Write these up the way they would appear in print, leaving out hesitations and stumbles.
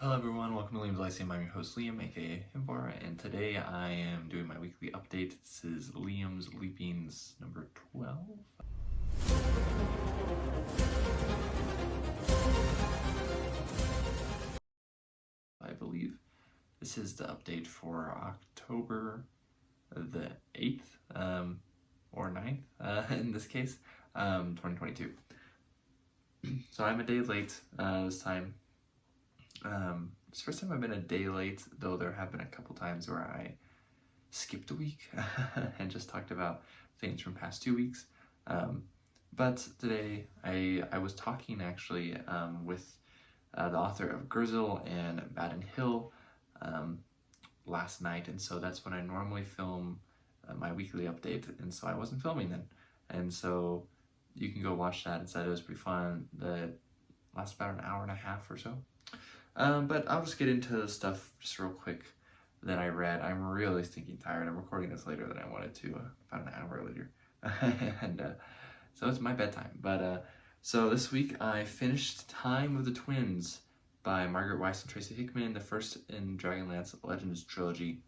Hello everyone, welcome to Liam's Lyceum. I'm your host Liam, aka Himbar, and today I am doing my weekly update. This is Liam's Leapings number 12. I believe. This is the update for October the 8th, or 9th, in this case, 2022. So I'm a day late this time. It's the first time I've been a day late, though there have been a couple times where I skipped a week and just talked about things from past 2 weeks. But today I was talking actually with the author of Gurzel and Baden Hill last night, and so that's when I normally film my weekly update, and so I wasn't filming then. And so you can go watch that instead. It was pretty fun. The last about an hour and a half or so. But I'll just get into the stuff just real quick that I read. I'm really stinking tired. I'm recording this later than I wanted to, about an hour later. and so it's my bedtime. But so this week I finished Time of the Twins by Margaret Weiss and Tracy Hickman, the first in Dragonlance Legends trilogy.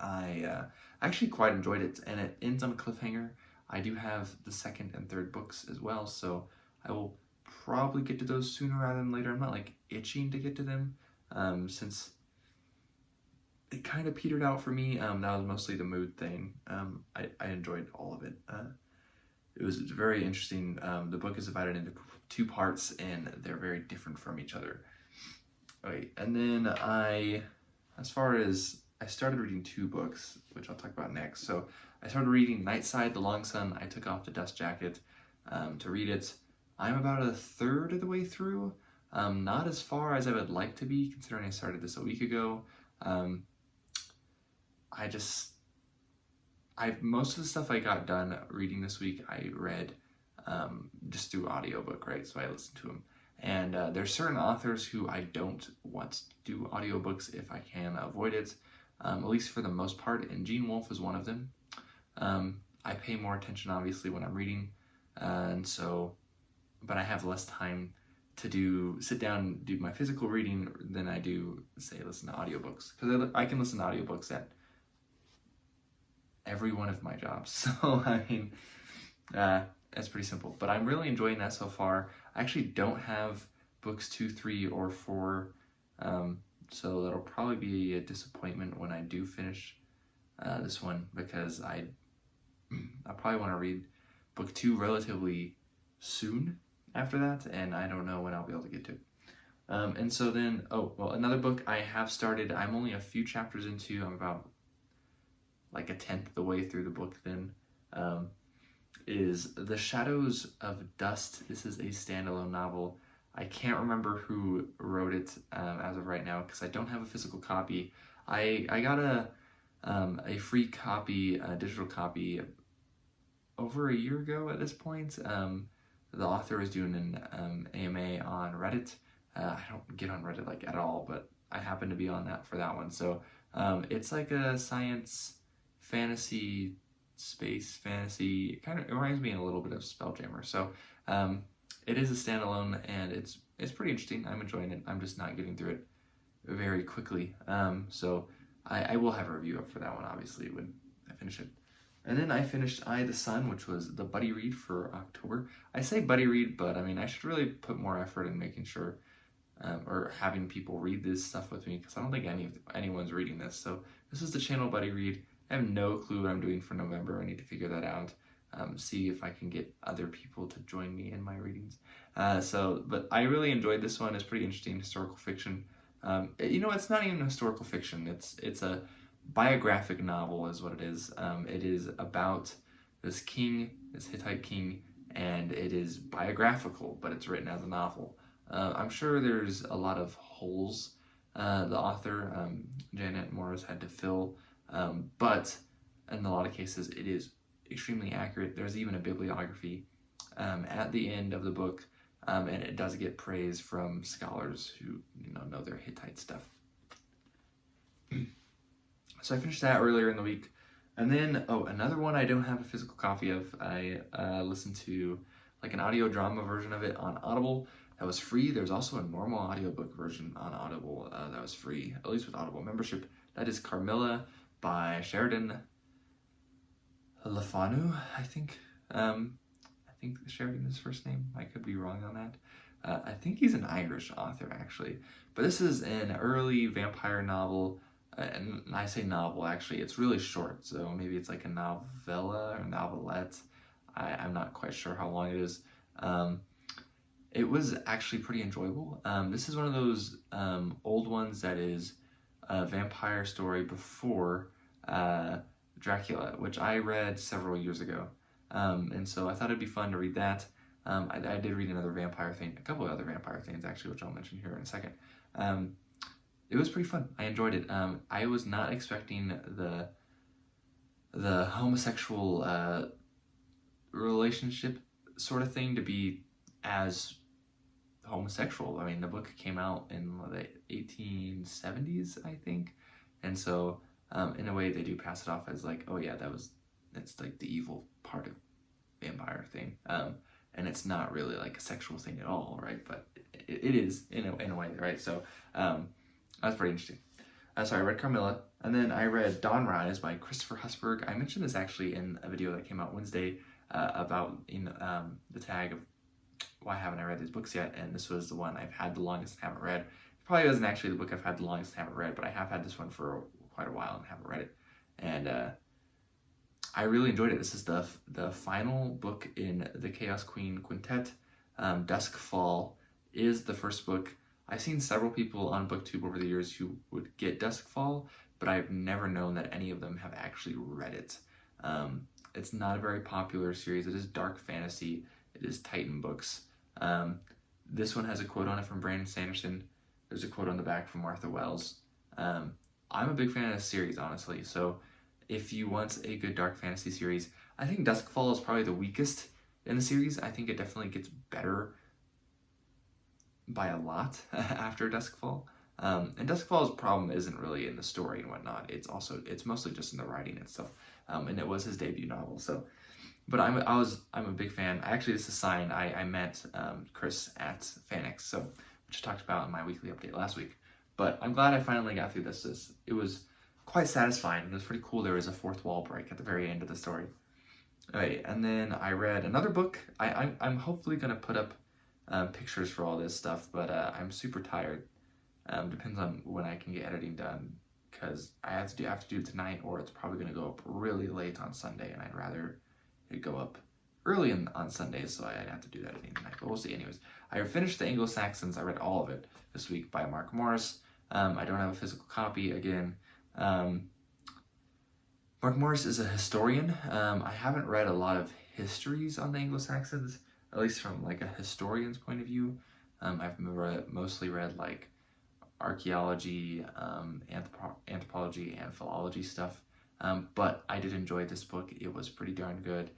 I actually quite enjoyed it, and it ends on a cliffhanger. I do have the second and third books as well, so I will probably get to those sooner rather than later. I'm not like itching to get to them since it kind of petered out for me. That was mostly the mood thing. I enjoyed all of it. It was very interesting. The book is divided into two parts and they're very different from each other. Okay, and then I started reading two books, which I'll talk about next. So I started reading Nightside, The Long Sun. I took off the dust jacket to read it. I'm about a third of the way through, not as far as I would like to be, considering I started this a week ago. Most of the stuff I got done reading this week, I read just through audiobook, right? So I listened to them. And there's certain authors who I don't want to do audiobooks if I can avoid it, at least for the most part, and Gene Wolfe is one of them. I pay more attention, obviously, when I'm reading, but I have less time to sit down and do my physical reading than I do, say, listen to audiobooks. Because I can listen to audiobooks at every one of my jobs. So, I mean, it's pretty simple. But I'm really enjoying that so far. I actually don't have books 2, 3, or 4, so that'll probably be a disappointment when I do finish this one, because I probably want to read book 2 relatively soon after that, and I don't know when I'll be able to get to it. And so then, another book I have started, I'm only a few chapters into, I'm about like a tenth of the way through the book then, is The Shadows of Dust. This is a standalone novel. I can't remember who wrote it as of right now, because I don't have a physical copy. I got a free copy, a digital copy, over a year ago at this point. The author is doing an AMA on Reddit. I don't get on Reddit like at all, but I happen to be on that for that one. So it's like a science fantasy, space fantasy. It reminds me a little bit of Spelljammer. So it is a standalone, and it's pretty interesting. I'm enjoying it. I'm just not getting through it very quickly. So I will have a review up for that one, obviously, when I finish it. And then I finished I, the Sun, which was the buddy read for October. I say buddy read, but I mean, I should really put more effort in making sure, or having people read this stuff with me, because I don't think anyone's reading this. So this is the channel buddy read. I have no clue what I'm doing for November. I need to figure that out. See if I can get other people to join me in my readings. But I really enjoyed this one. It's pretty interesting, historical fiction. It's not even historical fiction. It's a biographic novel is what it is. It is about this king, this Hittite king, and it is biographical, but it's written as a novel. I'm sure there's a lot of holes the author, Janet Morris, had to fill, but in a lot of cases it is extremely accurate. There's even a bibliography at the end of the book, and it does get praise from scholars who know their Hittite stuff. So I finished that earlier in the week. And then, another one I don't have a physical copy of. I listened to like an audio drama version of it on Audible. that was free. There's also a normal audiobook version on Audible that was free, at least with Audible membership. That is Carmilla by Sheridan LeFanu, I think. I think Sheridan is his first name. I could be wrong on that. I think he's an Irish author, actually. But this is an early vampire novel, and I say novel, actually. It's really short, so maybe it's like a novella or novelette. I'm not quite sure how long it is. It was actually pretty enjoyable. This is one of those old ones that is a vampire story before Dracula, which I read several years ago. And so I thought it'd be fun to read that. I did read another vampire thing, a couple of other vampire things actually, which I'll mention here in a second. It was pretty fun. I enjoyed it. I was not expecting the homosexual relationship sort of thing to be as homosexual. I mean, the book came out in the 1870s, I think, and so in a way they do pass it off as like, oh yeah, that's like the evil part of vampire thing, and it's not really like a sexual thing at all, right? But it is in a way, right? So that's pretty interesting. So I read Carmilla, and then I read Dawn Rise by Christopher Husberg. I mentioned this actually in a video that came out Wednesday about the tag of why haven't I read these books yet, and this was the one I've had the longest and haven't read. It probably wasn't actually the book I've had the longest and haven't read, but I have had this one for quite a while and haven't read it. And I really enjoyed it. This is the final book in the Chaos Queen Quintet. Duskfall is the first book. I've seen several people on BookTube over the years who would get Duskfall, but I've never known that any of them have actually read it. It's not a very popular series. It is dark fantasy. It is Titan books. This one has a quote on it from Brandon Sanderson. There's a quote on the back from Martha Wells. I'm a big fan of this series, honestly. So if you want a good dark fantasy series, I think Duskfall is probably the weakest in the series. I think it definitely gets better by a lot after Duskfall. And Duskfall's problem isn't really in the story and whatnot. It's mostly just in the writing and stuff. And it was his debut novel. So, but I'm a big fan. Actually, this is a sign. I met Chris at Fanix, so which I talked about in my weekly update last week. But I'm glad I finally got through this. It was quite satisfying. It was pretty cool. There was a fourth wall break at the very end of the story. Okay, and then I read another book. I'm hopefully gonna put up pictures for all this stuff, but I'm super tired. Depends on when I can get editing done, because I have to do it tonight, or it's probably gonna go up really late on Sunday, and I'd rather it go up early on Sundays, so I'd have to do that editing tonight. But we'll see. Anyways, I finished the Anglo-Saxons. I read all of it this week by Mark Morris. I don't have a physical copy again. Mark Morris is a historian. I haven't read a lot of histories on the Anglo-Saxons, at least from like a historian's point of view. I've mostly read like archaeology, anthropology, and philology stuff. But I did enjoy this book. It was pretty darn good.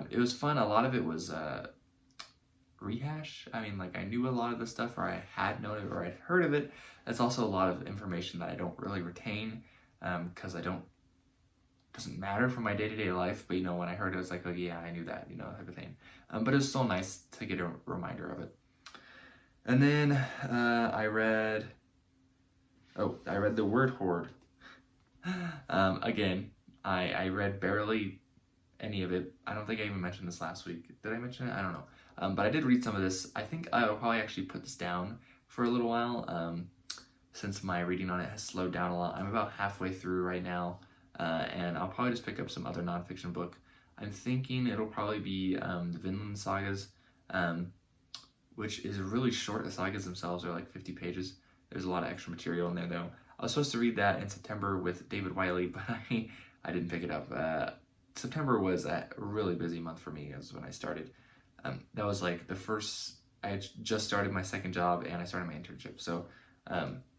It was fun. A lot of it was rehash. I mean, like I knew a lot of the stuff, or I had known it, or I'd heard of it. That's also a lot of information that I don't really retain, because doesn't matter for my day-to-day life, but when I heard it, I was like, oh yeah, I knew that, type of thing. But it was still nice to get a reminder of it. And then I read The Word Horde. Again, I read barely any of it. I don't think I even mentioned this last week. Did I mention it? I don't know. But I did read some of this. I think I'll probably actually put this down for a little while, since my reading on it has slowed down a lot. I'm about halfway through right now, and I'll probably just pick up some other nonfiction book. I'm thinking it'll probably be the Vinland Sagas, which is really short. The sagas themselves are like 50 pages. There's a lot of extra material in there, though. I was supposed to read that in September with David Wiley, but I didn't pick it up. September was a really busy month for me, as when I started. That was like I had just started my second job, and I started my internship. So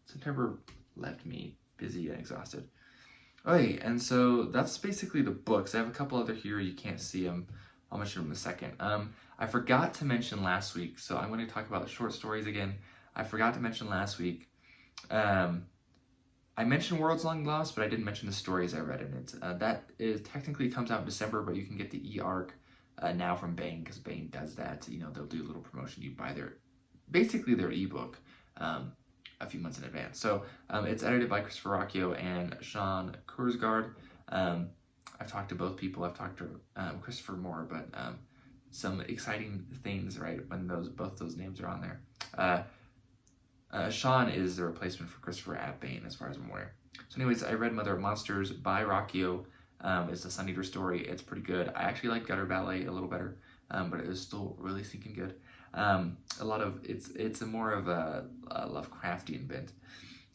September left me busy and exhausted. Okay, and so that's basically the books. I have a couple other here. You can't see them. I'll mention them in a second. I forgot to mention last week, so I'm going to talk about the short stories again. I forgot to mention last week. I mentioned Worlds Long Lost, but I didn't mention the stories I read in it. That technically comes out in December, but you can get the e-arc now from Bang, because Bang does that. They'll do a little promotion. You buy basically their ebook a few months in advance. So it's edited by Christopher Rocchio and Sean Kurzgaard. I've talked to both people. I've talked to Christopher more, but some exciting things, right, when both those names are on there. Sean is the replacement for Christopher at Bain, as far as I'm aware. So anyways, I read Mother of Monsters by Rocchio. It's a Sun Eater story. It's pretty good. I actually like Gutter Ballet a little better, but it was still really stinking good. It's a more of a Lovecraftian bent.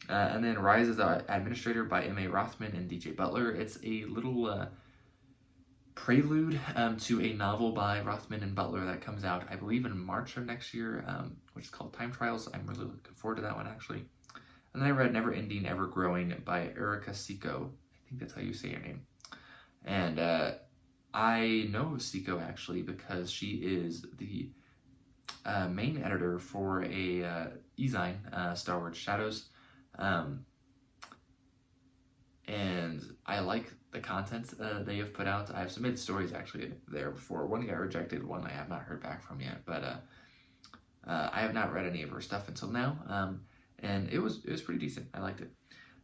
And then Rise as the Administrator by M.A. Rothman and D.J. Butler. It's a little prelude to a novel by Rothman and Butler that comes out, I believe, in March of next year, which is called Time Trials. I'm really looking forward to that one, actually. And then I read Never Ending, Ever Growing by Erica Seco. I think that's how you say her name. And I know Seco, actually, because she is the main editor for a e-zine, Star Wars Shadows. And I like the content they have put out. I've submitted stories actually there before. One got rejected, one I have not heard back from yet, but I have not read any of her stuff until now, and it was pretty decent. I liked it.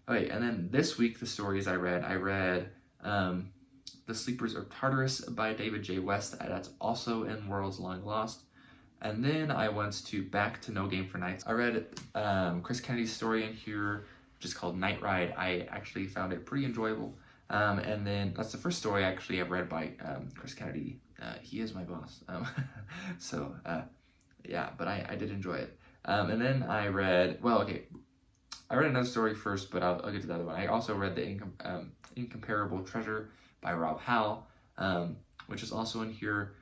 Okay, and then this week the stories I read The Sleepers of Tartarus by David J. West. That's also in Worlds Long Lost. And then I went back to No Game for Nights. I read Chris Kennedy's story in here, just called Night Ride. I actually found it pretty enjoyable. And then that's the first story actually I've read by Chris Kennedy. He is my boss. So yeah, but I did enjoy it. And then I read another story first, but I'll get to the other one. I also read The Incomparable Treasure by Rob Howell, which is also in here.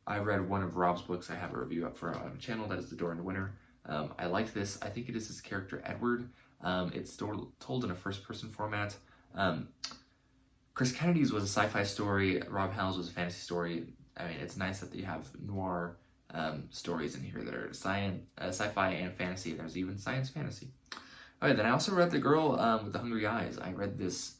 I read one of Rob's books. I have a review up for on the channel. That is The Door in the Winter. I like this. I think it is his character Edward. It's told in a first-person format. Chris Kennedy's was a sci-fi story. Rob Howell's was a fantasy story. I mean, it's nice that you have noir stories in here that are sci-fi and fantasy. There's even science fantasy. All right, then I also read The Girl with the Hungry Eyes. I read this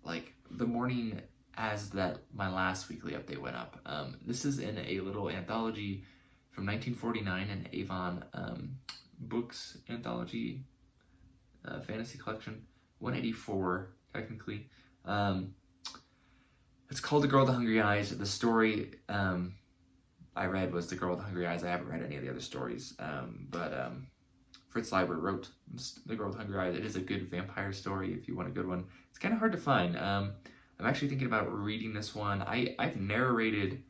like the morning as that my last weekly update went up. This is in a little anthology from 1949, an Avon Books anthology fantasy collection, 184 technically. It's called The Girl with the Hungry Eyes. The story I read was The Girl with the Hungry Eyes. I haven't read any of the other stories, but Fritz Leiber wrote The Girl with the Hungry Eyes. It is a good vampire story if you want a good one. It's kind of hard to find. I'm actually thinking about reading this one. I've narrated.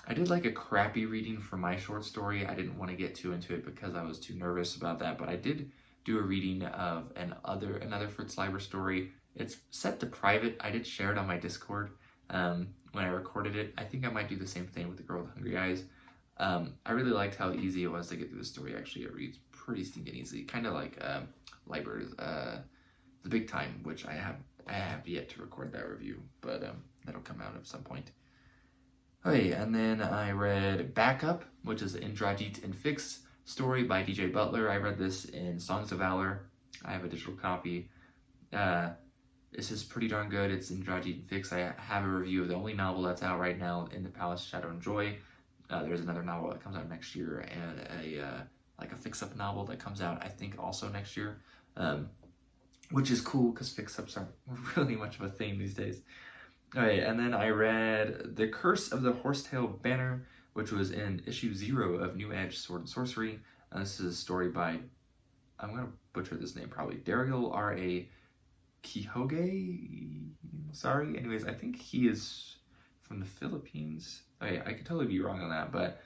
I did like a crappy reading for my short story. I didn't want to get too into it because I was too nervous about that, but I did do a reading of another Fritz Leiber story. It's set to private. I did share it on my Discord when I recorded it. I think I might do the same thing with The Girl with Hungry Eyes. I really liked how easy it was to get through the story. Actually, it reads pretty stinking easy, kind of like Leiber's The Big Time, which I have yet to record that review, but that'll come out at some point. Okay, and then I read Backup, which is an Indrajit and Fix story by DJ Butler. I read this in Songs of Valor. I have a digital copy. This is pretty darn good. It's Indrajit and Fix. I have a review of the only novel that's out right now, In the Palace, Shadow and Joy. There's another novel that comes out next year, and a fix-up novel that comes out, I think, also next year. Which is cool because fix-ups aren't really much of a thing these days. Alright, and then I read The Curse of the Horsetail Banner, which was in issue 0 of New Edge Sword and Sorcery. This is a story by, I'm going to butcher this name probably, Daryl R.A. Quijoge? Sorry. Anyways, I think he is from the Philippines. Okay, I could totally be wrong on that, but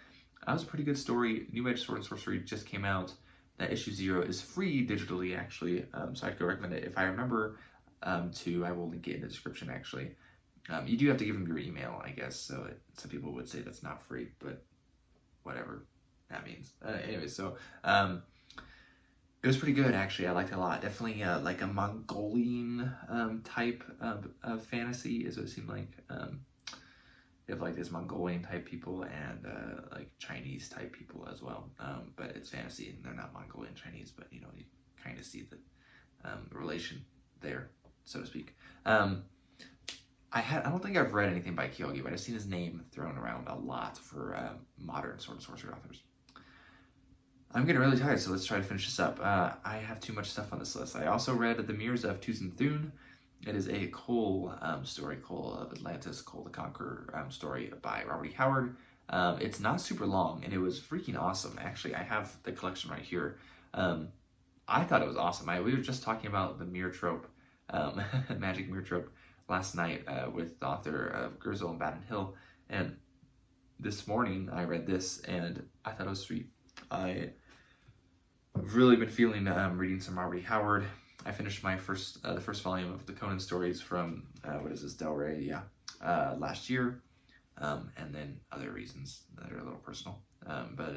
that was a pretty good story. New Edge Sword and Sorcery just came out. That issue 0 is free digitally, actually, so I'd go recommend it. If I remember I will link it in the description, actually. You do have to give them your email, I guess, so some people would say that's not free, but whatever that means. Anyway, so it was pretty good, actually. I liked it a lot. Definitely like a Mongolian type of fantasy, is what it seemed like. You have like this Mongolian type people and like Chinese type people as well, but it's fantasy and they're not Mongolian Chinese, but you know, you kind of see the relation there, so to speak. I don't think I've read anything by Kyogi, but I've seen his name thrown around a lot for modern Sword and Sorcery authors. I'm getting really tired, so let's try to finish this up. I have too much stuff on this list. I also read The Mirrors of Tusen Thune. It is a Cole story, Cole of Atlantis, Cole the Conqueror story by Robert E. Howard. It's not super long, and it was freaking awesome. Actually, I have the collection right here. I thought it was awesome. We were just talking about the mirror trope, magic mirror trope, last night with the author of Gurzel and Baden Hill, and this morning I read this, and I thought it was sweet. I've really been feeling reading some Robert E. Howard. I finished my the first volume of the Conan Stories from what is this, Del Rey? Yeah, last year, and then other reasons that are a little personal. But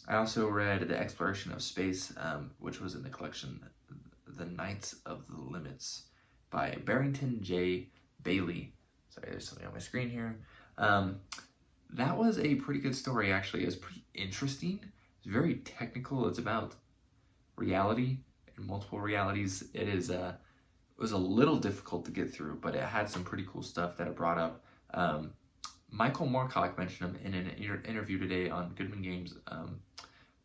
I also read The Exploration of Space, which was in the collection The Knights of the Limits by Barrington J. Bailey. Sorry, there's something on my screen here. That was a pretty good story, actually. It was pretty interesting. It's very technical. It's about reality and multiple realities. It was a little difficult to get through, but it had some pretty cool stuff that it brought up. Michael Moorcock mentioned him in an interview today on Goodman Games'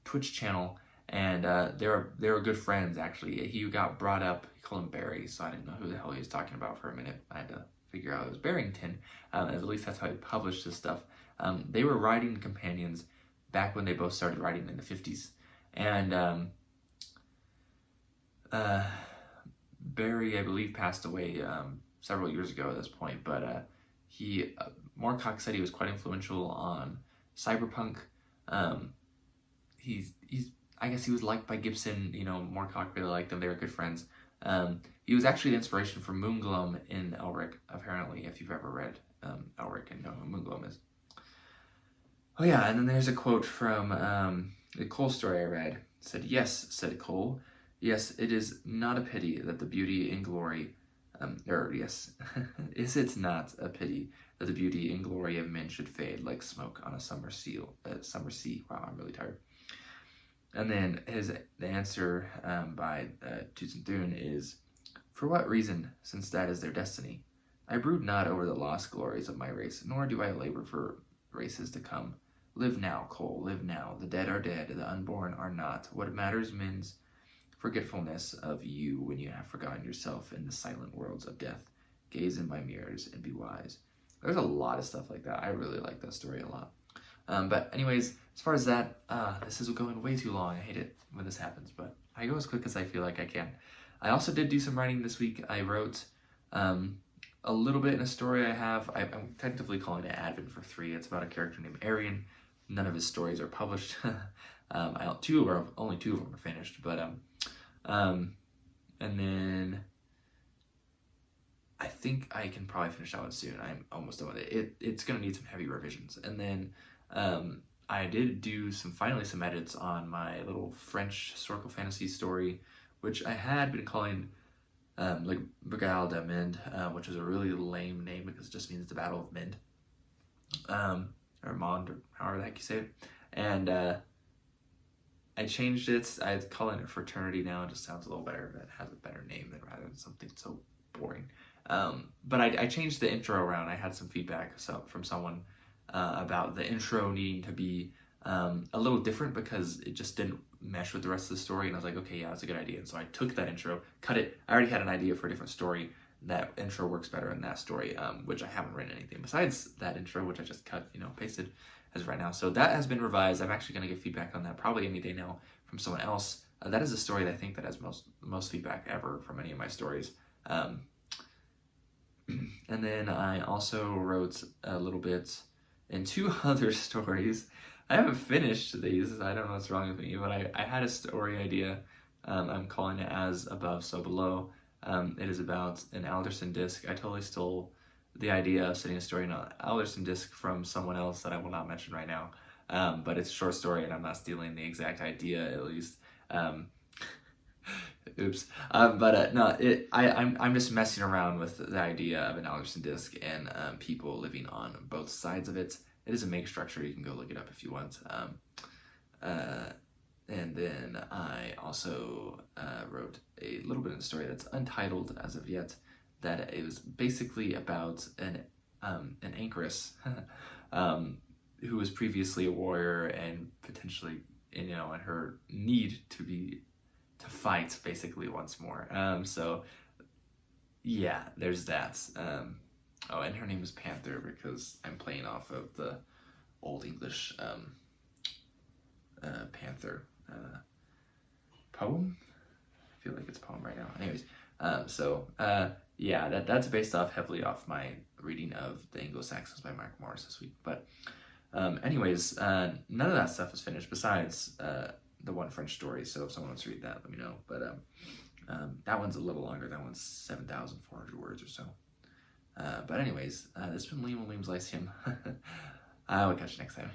Twitch channel, and they're good friends, actually. He got brought up, Colin Barry, so I didn't know who the hell he was talking about for a minute. I had to figure out it was Barrington, at least that's how he published his stuff. They were writing companions back when they both started writing in the 50s, and Barry, I believe, passed away several years ago at this point, but Moorcock said he was quite influential on cyberpunk. I guess he was liked by Gibson. Moorcock really liked him. They were good friends. He was actually the inspiration for Moonglum in Elric, apparently, if you've ever read Elric and know who Moonglum is. Oh yeah, and then there's a quote from the Cole story I read. It said, "Yes," said Cole, "yes, it is not a pity that the beauty and glory, yes, is it not a pity that the beauty and glory of men should fade like smoke on a summer sea? Wow, I'm really tired." And then the answer by Tusen Thune is, "For what reason, since that is their destiny? I brood not over the lost glories of my race, nor do I labor for races to come. Live now, Cole, live now. The dead are dead, the unborn are not. What matters men's forgetfulness of you when you have forgotten yourself in the silent worlds of death? Gaze in my mirrors and be wise." There's a lot of stuff like that. I really like that story a lot. But anyways, as far as that, this is going way too long. I hate it when this happens, but I go as quick as I feel like I can. I also did do some writing this week. I wrote a little bit in a story I have. I'm technically calling it Advent for 3. It's about a character named Arian. None of his stories are published. Only 2 of them are finished, but and then I think I can probably finish that one soon. I'm almost done with it. It's gonna need some heavy revisions. And then I did do some edits on my little French historical fantasy story, which I had been calling like Bagarre de Mende, which is a really lame name because it just means the Battle of Mende, or Mond, or however the heck you say it. And I changed it. I'm calling it Fraternity now. It just sounds a little better. It has a better name than rather than something so boring. But I changed the intro around. I had some feedback from someone about the intro needing to be a little different because it just didn't mesh with the rest of the story. And I was like, okay, yeah, that's a good idea. And so I took that intro, cut it. I already had an idea for a different story. That intro works better in that story, which I haven't written anything besides that intro, which I just cut, pasted as of right now. So that has been revised. I'm actually going to get feedback on that probably any day now from someone else. That is a story that I think that has most feedback ever from any of my stories. And then I also wrote a little bit in 2 other stories. I haven't finished these. I don't know what's wrong with me, but I had a story idea. I'm calling it As Above, So Below. It is about an Alderson disc. I totally stole the idea of setting a story in an Alderson disc from someone else that I will not mention right now. But it's a short story, and I'm not stealing the exact idea, at least. Oops. No, I'm just messing around with the idea of an Alderson disc and people living on both sides of it. It is a make structure. You can go look it up if you want. And then I also wrote a little bit of a story that's untitled as of yet. That it was basically about an anchoress who was previously a warrior and potentially and her need to fight basically once more. So yeah, there's that. Oh, and her name is Panther because I'm playing off of the Old English Panther poem. I feel like it's a poem right now. Anyways, yeah, that's based heavily off my reading of The Anglo-Saxons by Mark Morris this week. But anyways, none of that stuff is finished besides the one French story. So if someone wants to read that, let me know. But that one's a little longer. That one's 7,400 words or so. But anyways, this has been Liam and Liam's Lyceum. I will catch you next time.